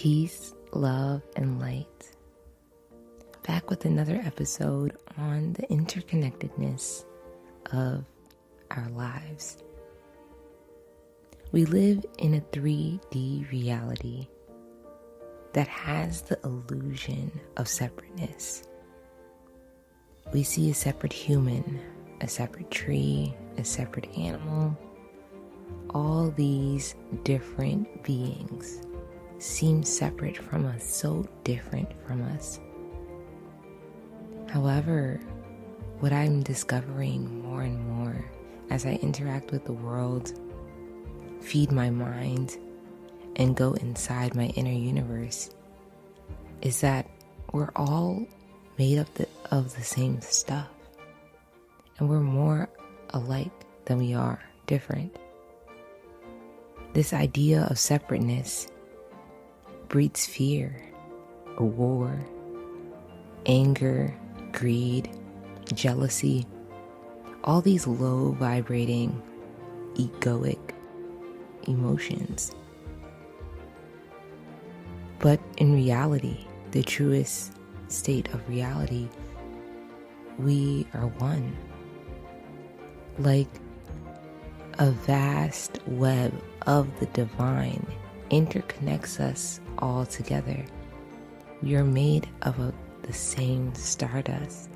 Peace, love, and light. Back with another episode on the interconnectedness of our lives. We live in a 3D reality that has the illusion of separateness. We see a separate human, a separate tree, a separate animal. All these different beings seem separate from us, so different from us. However, what I'm discovering more and more as I interact with the world, feed my mind, and go inside my inner universe is that we're all made up of the same stuff. And we're more alike than we are different. This idea of separateness breeds fear, a war, anger, greed, jealousy, all these low vibrating, egoic emotions. But in reality, the truest state of reality, we are one. Like a vast web of the divine interconnects us all together. We are made of the same stardust.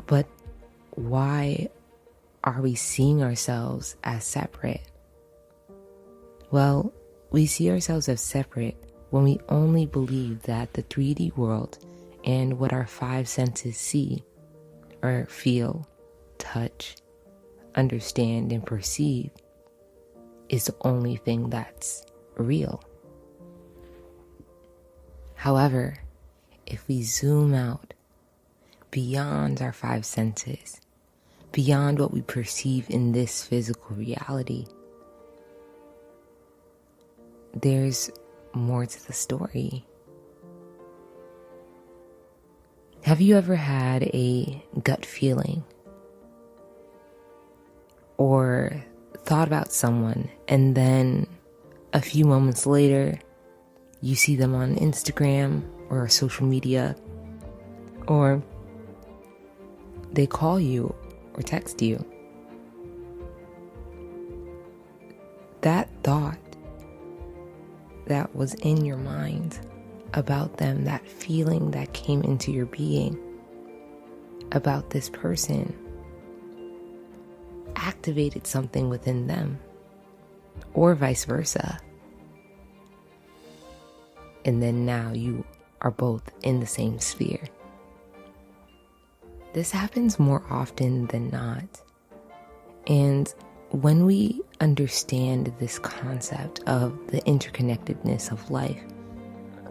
But why are we seeing ourselves as separate? Well, we see ourselves as separate when we only believe that the 3D world and what our five senses see or feel, touch, understand, and perceive is the only thing that's real. However, if we zoom out beyond our five senses, beyond what we perceive in this physical reality, there's more to the story. Have you ever had a gut feeling or thought about someone and then a few moments later you see them on Instagram or social media, or they call you or text you? That thought that was in your mind about them, that feeling that came into your being about this person, activated something within them, or vice versa. And then now you are both in the same sphere. This happens more often than not. And when we understand this concept of the interconnectedness of life,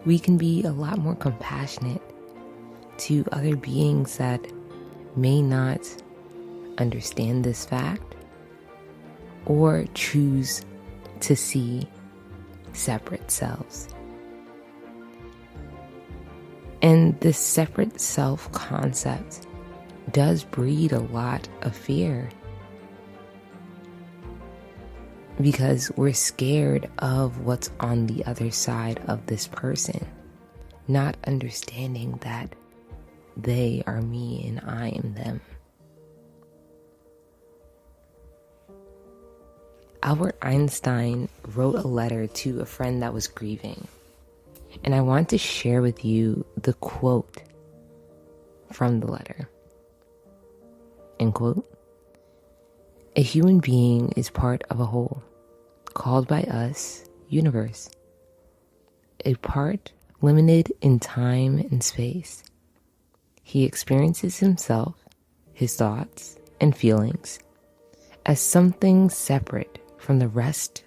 we can be a lot more compassionate to other beings that may not understand this fact or choose to see separate selves. And this separate self concept does breed a lot of fear, because we're scared of what's on the other side of this person, not understanding that they are me and I am them. Albert Einstein wrote a letter to a friend that was grieving, and I want to share with you the quote from the letter. End quote. "A human being is part of a whole, called by us universe. A part limited in time and space. He experiences himself, his thoughts, and feelings as something separate from the rest.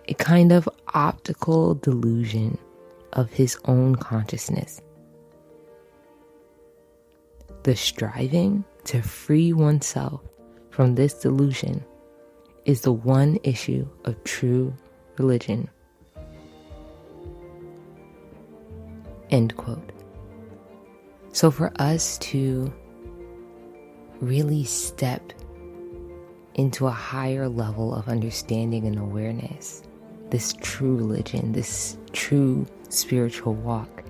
A kind of optical delusion of his own consciousness. The striving to free oneself from this delusion is the one issue of true religion." End quote. So for us to really step into a higher level of understanding and awareness. This true religion, this true spiritual walk,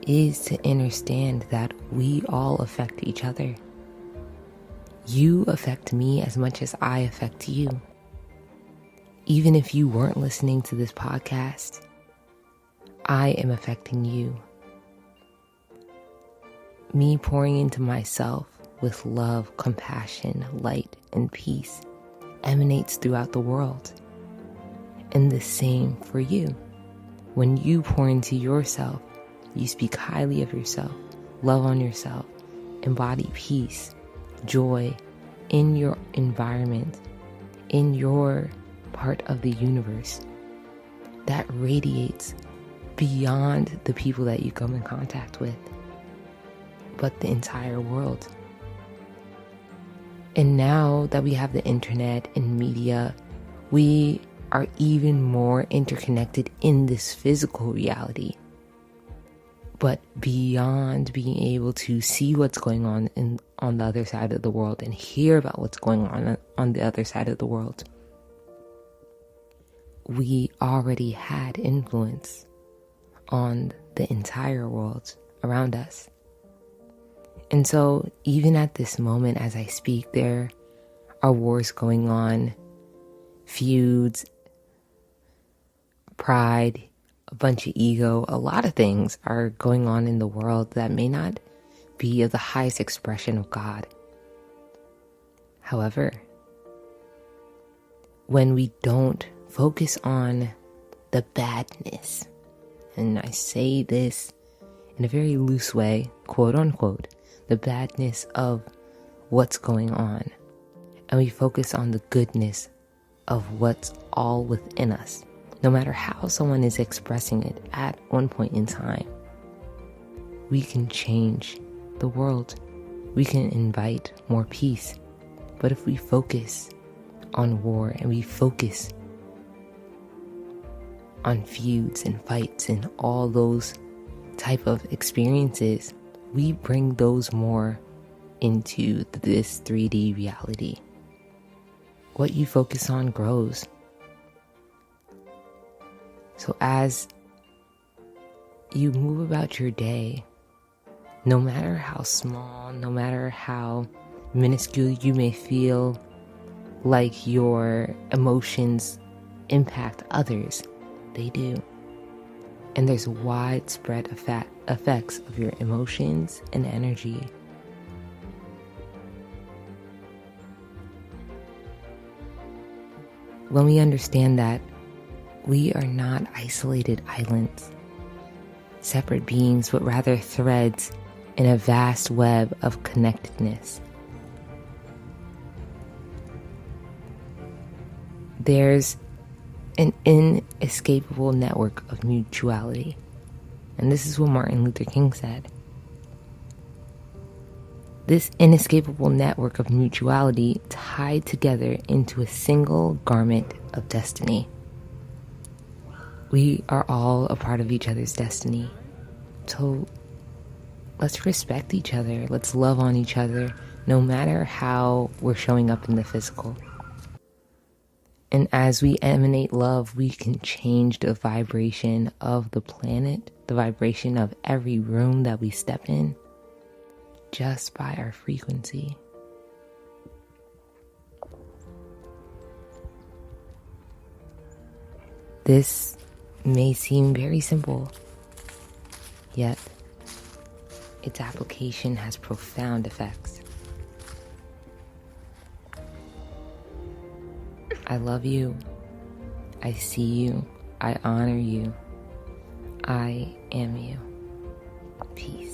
is to understand that we all affect each other. You affect me as much as I affect you. Even if you weren't listening to this podcast, I am affecting you. Me pouring into myself with love, compassion, light, and peace emanates throughout the world. And the same for you. When you pour into yourself, you speak highly of yourself, love on yourself, embody peace, joy in your environment, in your part of the universe. That radiates beyond the people that you come in contact with, but the entire world. And now that we have the internet and media, we are even more interconnected in this physical reality. But beyond being able to see what's going on on the other side of the world and hear about what's going on the other side of the world, we already had influence on the entire world around us. And so even at this moment as I speak, there are wars going on, feuds, pride, a bunch of ego, a lot of things are going on in the world that may not be of the highest expression of God. However, when we don't focus on the badness, and I say this in a very loose way, quote unquote, the badness of what's going on, and we focus on the goodness of what's all within us, no matter how someone is expressing it at one point in time, we can change the world. We can invite more peace. But if we focus on war and we focus on feuds and fights and all those type of experiences, we bring those more into this 3D reality. What you focus on grows. So as you move about your day, no matter how small, no matter how minuscule you may feel like your emotions impact others, they do. And there's widespread effects of your emotions and energy. When we understand that we are not isolated islands, separate beings, but rather threads in a vast web of connectedness. There's an inescapable network of mutuality. And this is what Martin Luther King said. This inescapable network of mutuality tied together into a single garment of destiny. We are all a part of each other's destiny. So let's respect each other. Let's love on each other, no matter how we're showing up in the physical. And as we emanate love, we can change the vibration of the planet, the vibration of every room that we step in, just by our frequency. This may seem very simple, yet its application has profound effects. I love you. I see you. I honor you. I am you. Peace.